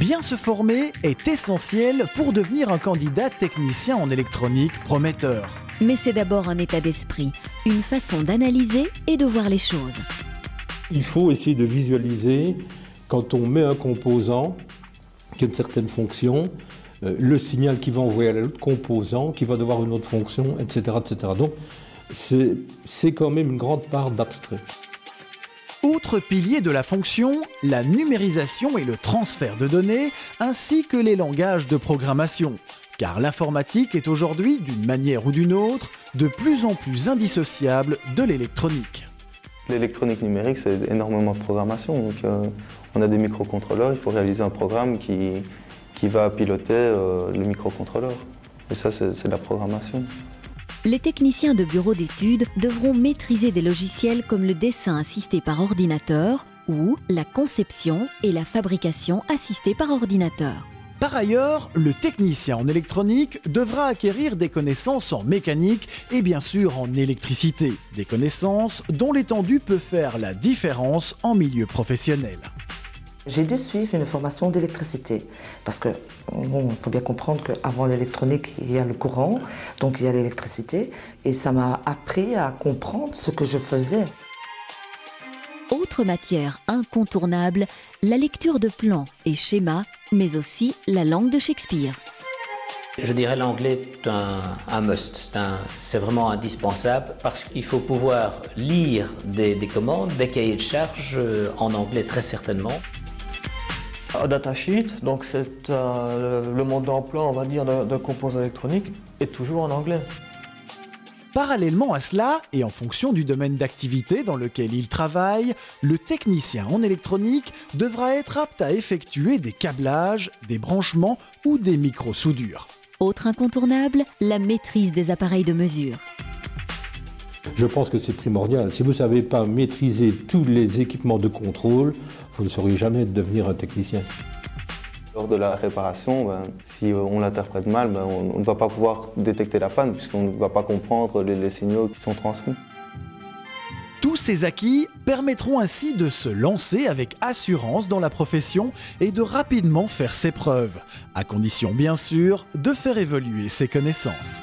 Bien se former est essentiel pour devenir un candidat technicien en électronique prometteur. Mais c'est d'abord un état d'esprit, une façon d'analyser et de voir les choses. Il faut essayer de visualiser, quand on met un composant qui a une certaine fonction, le signal qu'il va envoyer à l'autre composant, qui va devoir une autre fonction, etc. etc. Donc c'est quand même une grande part d'abstrait. Autre pilier de la fonction, la numérisation et le transfert de données, ainsi que les langages de programmation. Car l'informatique est aujourd'hui, d'une manière ou d'une autre, de plus en plus indissociable de l'électronique. L'électronique numérique, c'est énormément de programmation. Donc, on a des microcontrôleurs, il faut réaliser un programme qui va piloter le microcontrôleur. Et ça, c'est de la programmation. Les techniciens de bureaux d'études devront maîtriser des logiciels comme le dessin assisté par ordinateur ou la conception et la fabrication assistée par ordinateur. Par ailleurs, le technicien en électronique devra acquérir des connaissances en mécanique et bien sûr en électricité. Des connaissances dont l'étendue peut faire la différence en milieu professionnel. J'ai dû suivre une formation d'électricité parce que faut bien comprendre qu'avant l'électronique, il y a le courant, donc il y a l'électricité et ça m'a appris à comprendre ce que je faisais. Autre matière incontournable, la lecture de plans et schémas, mais aussi la langue de Shakespeare. Je dirais l'anglais est un must, c'est vraiment indispensable parce qu'il faut pouvoir lire des commandes, des cahiers de charges en anglais très certainement. Un datasheet, donc c'est le mode d'emploi, on va dire, d'un composant électronique, est toujours en anglais. Parallèlement à cela, et en fonction du domaine d'activité dans lequel il travaille, le technicien en électronique devra être apte à effectuer des câblages, des branchements ou des micro-soudures. Autre incontournable, la maîtrise des appareils de mesure. Je pense que c'est primordial. Si vous ne savez pas maîtriser tous les équipements de contrôle, vous ne saurez jamais devenir un technicien. Lors de la réparation, si on l'interprète mal, on ne va pas pouvoir détecter la panne puisqu'on ne va pas comprendre les signaux qui sont transmis. Tous ces acquis permettront ainsi de se lancer avec assurance dans la profession et de rapidement faire ses preuves, à condition bien sûr de faire évoluer ses connaissances.